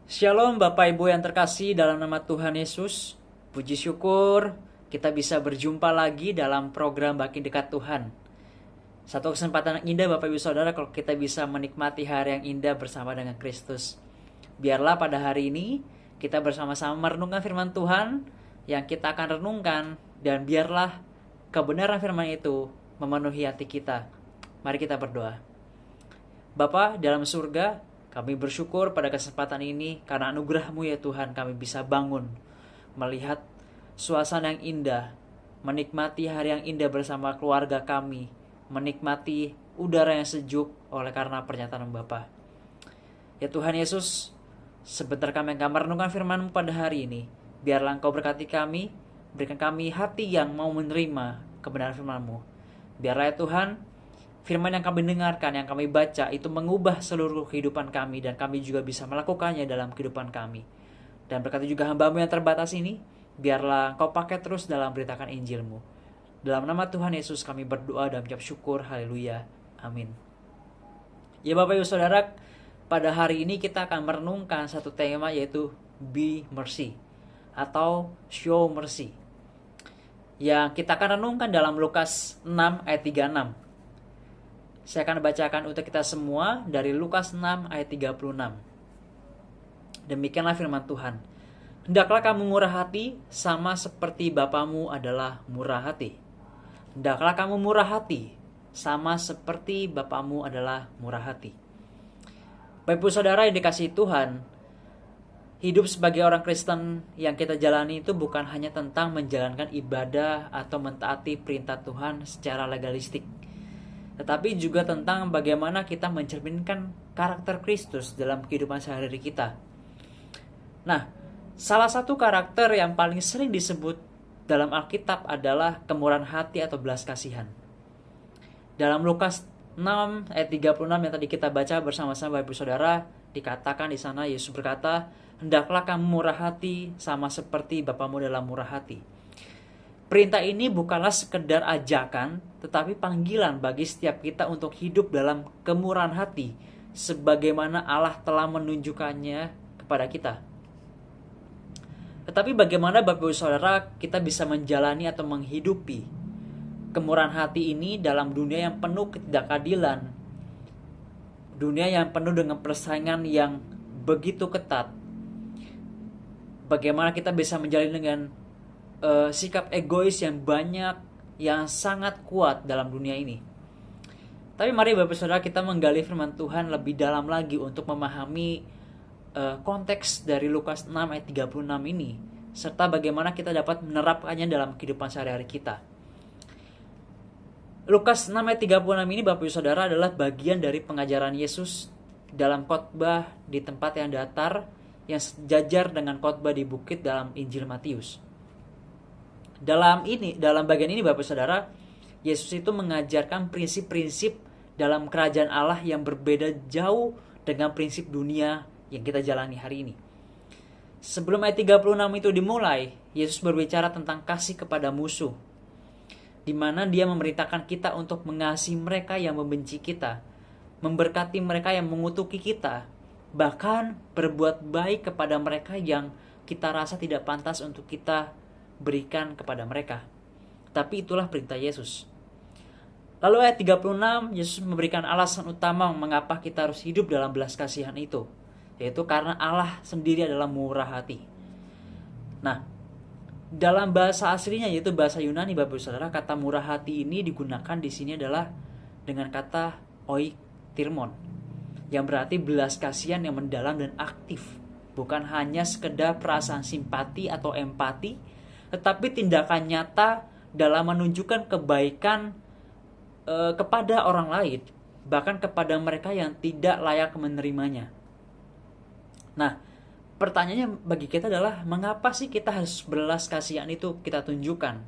Shalom Bapak Ibu yang terkasih dalam nama Tuhan Yesus. Puji syukur kita bisa berjumpa lagi dalam program Makin Dekat Tuhan. Satu kesempatan yang indah Bapak Ibu Saudara kalau kita bisa menikmati hari yang indah bersama dengan Kristus. Biarlah pada hari ini kita bersama-sama merenungkan firman Tuhan yang kita akan renungkan, dan biarlah kebenaran firman itu memenuhi hati kita. Mari kita berdoa. Bapa dalam surga, kami bersyukur pada kesempatan ini karena anugerah-Mu ya Tuhan, kami bisa bangun melihat suasana yang indah, menikmati hari yang indah bersama keluarga kami, menikmati udara yang sejuk oleh karena pernyataan Bapa. Ya Tuhan Yesus, sebentar kami akan merenungkan firman-Mu pada hari ini. Biarlah Engkau berkati kami, berikan kami hati yang mau menerima kebenaran firman-Mu. Biarlah ya Tuhan, firman yang kami dengarkan, yang kami baca, itu mengubah seluruh kehidupan kami, dan kami juga bisa melakukannya dalam kehidupan kami. Dan berkati juga hamba-Mu yang terbatas ini, biarlah Engkau pakai terus dalam beritakan Injil-Mu. Dalam nama Tuhan Yesus kami berdoa dan mengucap syukur. Haleluya. Amin. Ya Bapak Ibu Saudara, pada hari ini kita akan merenungkan satu tema, yaitu Be Mercy atau Show Mercy, yang kita akan renungkan dalam Lukas 6 ayat 36. Saya akan bacakan untuk kita semua dari Lukas 6 ayat 36. Demikianlah firman Tuhan. Hendaklah kamu murah hati sama seperti Bapamu adalah murah hati. Hendaklah kamu murah hati sama seperti Bapamu adalah murah hati. Bapak Ibu Saudara yang dikasihi Tuhan, hidup sebagai orang Kristen yang kita jalani itu bukan hanya tentang menjalankan ibadah atau mentaati perintah Tuhan secara legalistik, tetapi juga tentang bagaimana kita mencerminkan karakter Kristus dalam kehidupan sehari-hari kita. Nah, salah satu karakter yang paling sering disebut dalam Alkitab adalah kemurahan hati atau belas kasihan. Dalam Lukas 6 ayat 36 yang tadi kita baca bersama-sama Bapak Ibu Saudara, dikatakan di sana Yesus berkata, "Hendaklah kamu murah hati sama seperti Bapamu dalam murah hati." Perintah ini bukanlah sekedar ajakan, tetapi panggilan bagi setiap kita untuk hidup dalam kemurahan hati, sebagaimana Allah telah menunjukkannya kepada kita. Tetapi bagaimana Bapak Ibu Saudara kita bisa menjalani atau menghidupi kemurahan hati ini dalam dunia yang penuh ketidakadilan, dunia yang penuh dengan persaingan yang begitu ketat? Bagaimana kita bisa menjalani dengan sikap egois yang banyak, yang sangat kuat dalam dunia ini? Tapi mari Bapak Saudara kita menggali firman Tuhan lebih dalam lagi untuk memahami konteks dari Lukas 6 ayat 36 ini, serta bagaimana kita dapat menerapkannya dalam kehidupan sehari-hari kita. Lukas 6 ayat 36 ini Bapak Ibu Saudara adalah bagian dari pengajaran Yesus dalam khotbah di tempat yang datar yang sejajar dengan khotbah di bukit dalam Injil Matius. Dalam bagian ini Bapak Saudara, Yesus itu mengajarkan prinsip-prinsip dalam kerajaan Allah yang berbeda jauh dengan prinsip dunia yang kita jalani hari ini. Sebelum ayat 36 itu dimulai, Yesus berbicara tentang kasih kepada musuh, di mana Dia memerintahkan kita untuk mengasihi mereka yang membenci kita, memberkati mereka yang mengutuki kita, bahkan berbuat baik kepada mereka yang kita rasa tidak pantas untuk kita berikan kepada mereka. Tapi itulah perintah Yesus. Lalu ayat 36, Yesus memberikan alasan utama mengapa kita harus hidup dalam belas kasihan itu, yaitu karena Allah sendiri adalah murah hati. Nah, dalam bahasa aslinya, yaitu bahasa Yunani Bapak Ibu Saudara, kata murah hati ini digunakan di sini adalah dengan kata oiktirmon, yang berarti belas kasihan yang mendalam dan aktif, bukan hanya sekedar perasaan simpati atau empati, tetapi tindakan nyata dalam menunjukkan kebaikan kepada orang lain, bahkan kepada mereka yang tidak layak menerimanya. Nah, pertanyaannya bagi kita adalah, mengapa sih kita harus belas kasihan itu kita tunjukkan?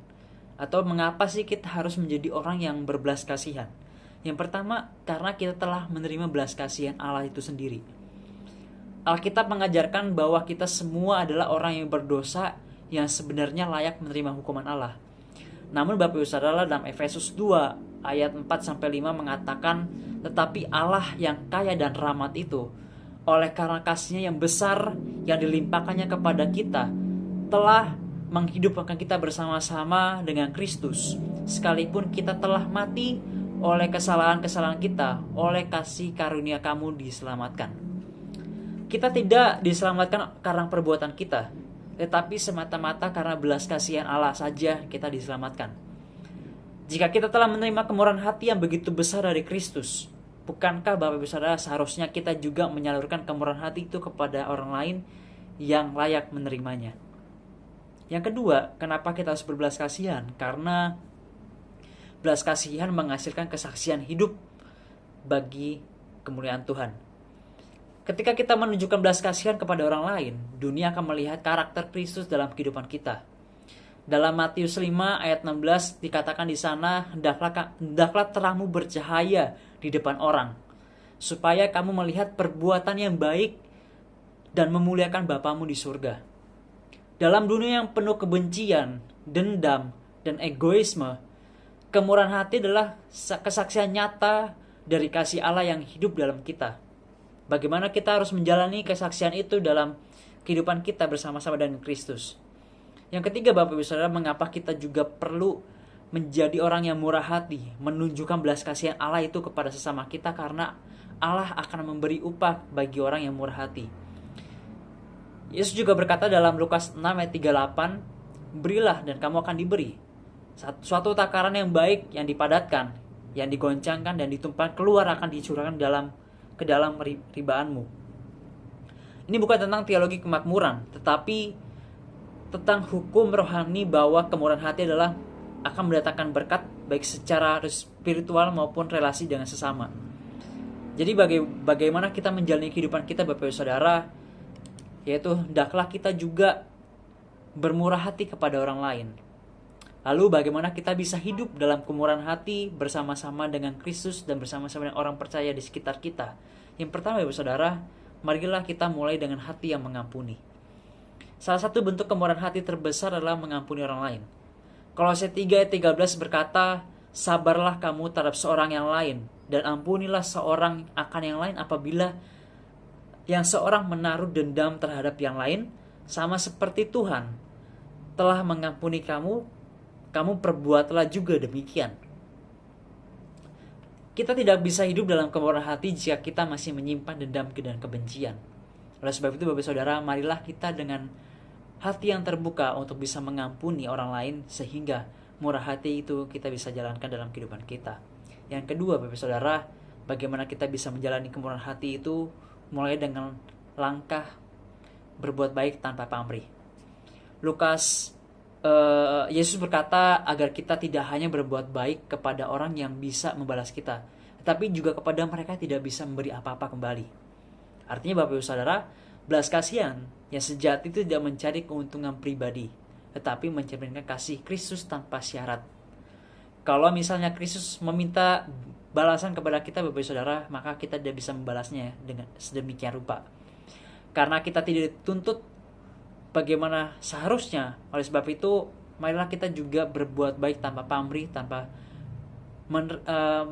Atau mengapa sih kita harus menjadi orang yang berbelas kasihan? Yang pertama, karena kita telah menerima belas kasihan Allah itu sendiri. Alkitab mengajarkan bahwa kita semua adalah orang yang berdosa, yang sebenarnya layak menerima hukuman Allah. Namun Bapak Ibu Saudara, dalam Efesus 2 ayat 4-5 mengatakan, "Tetapi Allah yang kaya dan rahmat itu oleh karena kasih-Nya yang besar yang dilimpahkannya kepada kita, telah menghidupkan kita bersama-sama dengan Kristus. Sekalipun kita telah mati oleh kesalahan-kesalahan kita, oleh kasih karunia kamu diselamatkan. Kita tidak diselamatkan karena perbuatan kita, tetapi semata-mata karena belas kasihan Allah saja kita diselamatkan. Jika kita telah menerima kemurahan hati yang begitu besar dari Kristus, bukankah Bapak Ibu Saudara seharusnya kita juga menyalurkan kemurahan hati itu kepada orang lain yang layak menerimanya? Yang kedua, kenapa kita harus berbelas kasihan? Karena belas kasihan menghasilkan kesaksian hidup bagi kemuliaan Tuhan. Ketika kita menunjukkan belas kasihan kepada orang lain, dunia akan melihat karakter Kristus dalam kehidupan kita. Dalam Matius 5 ayat 16 dikatakan di sana, hendaklah terangmu bercahaya di depan orang, supaya kamu melihat perbuatan yang baik dan memuliakan Bapamu di surga. Dalam dunia yang penuh kebencian, dendam, dan egoisme, kemurahan hati adalah kesaksian nyata dari kasih Allah yang hidup dalam kita. Bagaimana kita harus menjalani kesaksian itu dalam kehidupan kita bersama-sama dengan Kristus. Yang ketiga, Bapak Ibu Saudara, mengapa kita juga perlu menjadi orang yang murah hati, menunjukkan belas kasihan Allah itu kepada sesama kita, karena Allah akan memberi upah bagi orang yang murah hati. Yesus juga berkata dalam Lukas 6 ayat 38, berilah dan kamu akan diberi. Suatu takaran yang baik, yang dipadatkan, yang digoncangkan dan ditumpahkan keluar akan dicurahkan ke dalam ribaanmu. Ini bukan tentang teologi kemakmuran, tetapi tentang hukum rohani bahwa kemurahan hati adalah akan mendatangkan berkat baik secara spiritual maupun relasi dengan sesama. Jadi bagaimana kita menjalani kehidupan kita, Bapak Ibu Saudara, yaitu hendaklah kita juga bermurah hati kepada orang lain. Lalu bagaimana kita bisa hidup dalam kemurahan hati bersama-sama dengan Kristus dan bersama-sama dengan orang percaya di sekitar kita. Yang pertama, Bapak Saudara, marilah kita mulai dengan hati yang mengampuni. Salah satu bentuk kemurahan hati terbesar adalah mengampuni orang lain. Kolose 3 ayat 13 berkata, sabarlah kamu terhadap seorang yang lain, dan ampunilah seorang akan yang lain apabila yang seorang menaruh dendam terhadap yang lain, sama seperti Tuhan telah mengampuni kamu, kamu perbuatlah juga demikian. Kita tidak bisa hidup dalam kemurahan hati jika kita masih menyimpan dendam dan kebencian. Oleh sebab itu, Bapak Saudara, marilah kita dengan hati yang terbuka untuk bisa mengampuni orang lain, sehingga murah hati itu kita bisa jalankan dalam kehidupan kita. Yang kedua, Bapak Saudara, bagaimana kita bisa menjalani kemurahan hati itu mulai dengan langkah berbuat baik tanpa pamrih. Yesus berkata agar kita tidak hanya berbuat baik kepada orang yang bisa membalas kita, tetapi juga kepada mereka tidak bisa memberi apa-apa kembali. Artinya, Bapak Ibu Saudara, belas kasihan yang sejati itu tidak mencari keuntungan pribadi, tetapi mencerminkan kasih Kristus tanpa syarat. Kalau misalnya Kristus meminta balasan kepada kita, Bapak Ibu Saudara, maka kita tidak bisa membalasnya dengan sedemikian rupa. Karena kita tidak dituntut bagaimana seharusnya. Oleh sebab itu, marilah kita juga berbuat baik tanpa pamrih, tanpa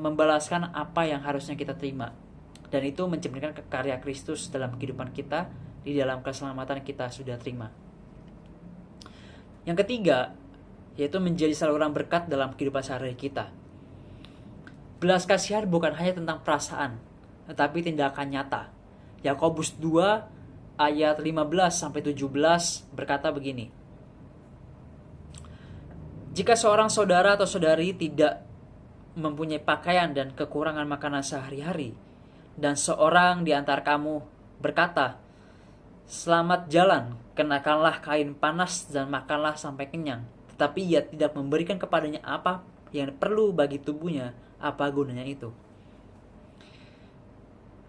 membalaskan apa yang harusnya kita terima. Dan itu mencerminkan karya Kristus dalam kehidupan kita, di dalam keselamatan kita sudah terima. Yang ketiga, yaitu menjadi saluran berkat dalam kehidupan sehari-hari kita. Belas kasihan bukan hanya tentang perasaan, tetapi tindakan nyata. Yakobus 2 ayat 15-17 berkata begini. Jika seorang saudara atau saudari tidak mempunyai pakaian dan kekurangan makanan sehari-hari, dan seorang di antara kamu berkata, selamat jalan, kenakanlah kain panas dan makanlah sampai kenyang, tetapi ia tidak memberikan kepadanya apa yang perlu bagi tubuhnya, apa gunanya itu?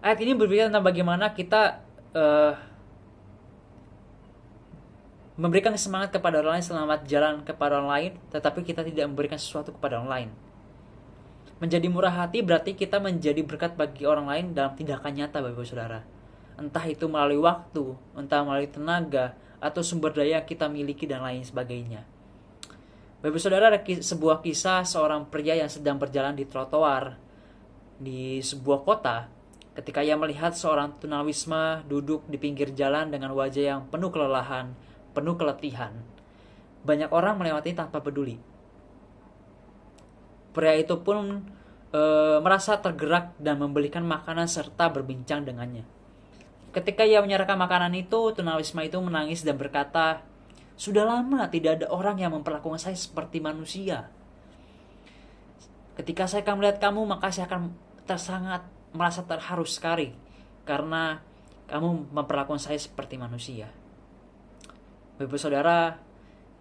Ayat ini berbicara tentang bagaimana kita memberikan semangat kepada orang lain, selamat jalan kepada orang lain, tetapi kita tidak memberikan sesuatu kepada orang lain. Menjadi murah hati berarti kita menjadi berkat bagi orang lain dalam tindakan nyata, Bapak Ibu Saudara. Entah itu melalui waktu, entah melalui tenaga, atau sumber daya yang kita miliki dan lain sebagainya. Bapak Saudara, ada sebuah kisah seorang pria yang sedang berjalan di trotoar di sebuah kota. Ketika ia melihat seorang tunawisma duduk di pinggir jalan dengan wajah yang penuh kelelahan, penuh keletihan, banyak orang melewatinya tanpa peduli. Pria itu pun merasa tergerak dan membelikan makanan serta berbincang dengannya. Ketika ia menyerahkan makanan itu, tunawisma itu menangis dan berkata, "Sudah lama tidak ada orang yang memperlakukan saya seperti manusia. Ketika saya akan melihat kamu, maka saya akan sangat merasa terharu sekali karena kamu memperlakukan saya seperti manusia." Bapak Saudara,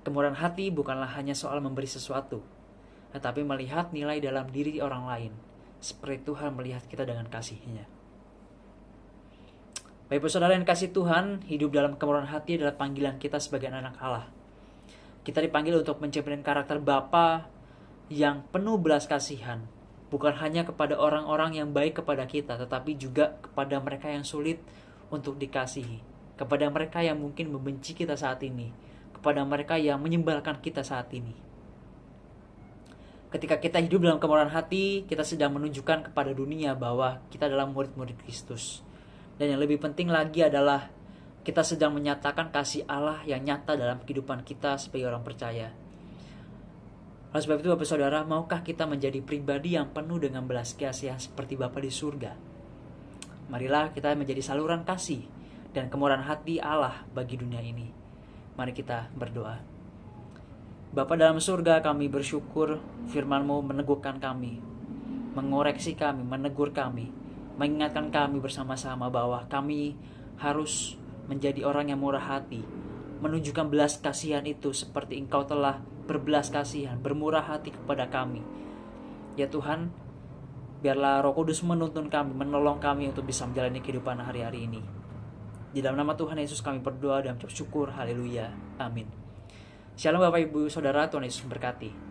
kemurahan hati bukanlah hanya soal memberi sesuatu, tetapi melihat nilai dalam diri orang lain, seperti Tuhan melihat kita dengan kasih-Nya. Bapak Saudara yang kasih Tuhan, hidup dalam kemurahan hati adalah panggilan kita sebagai anak Allah. Kita dipanggil untuk mencerminkan karakter Bapa yang penuh belas kasihan, bukan hanya kepada orang-orang yang baik kepada kita, tetapi juga kepada mereka yang sulit untuk dikasihi, kepada mereka yang mungkin membenci kita saat ini, kepada mereka yang menyebalkan kita saat ini. Ketika kita hidup dalam kemurahan hati, kita sedang menunjukkan kepada dunia bahwa kita adalah murid-murid Kristus. Dan yang lebih penting lagi adalah kita sedang menyatakan kasih Allah yang nyata dalam kehidupan kita sebagai orang percaya. Oleh sebab itu Bapak Saudara, maukah kita menjadi pribadi yang penuh dengan belas kasihan seperti Bapa di surga? Marilah kita menjadi saluran kasih dan kemurahan hati Allah bagi dunia ini. Mari kita berdoa. Bapa dalam surga, kami bersyukur firman-Mu meneguhkan kami, mengoreksi kami, menegur kami, mengingatkan kami bersama-sama bahwa kami harus menjadi orang yang murah hati, menunjukkan belas kasihan itu seperti Engkau telah berbelas kasihan, bermurah hati kepada kami. Ya Tuhan, biarlah Roh Kudus menuntun kami, menolong kami untuk bisa menjalani kehidupan hari-hari ini. Di dalam nama Tuhan Yesus kami berdoa dan mengucap syukur. Haleluya. Amin. Shalom Bapak Ibu Saudara, Tuhan Yesus memberkati.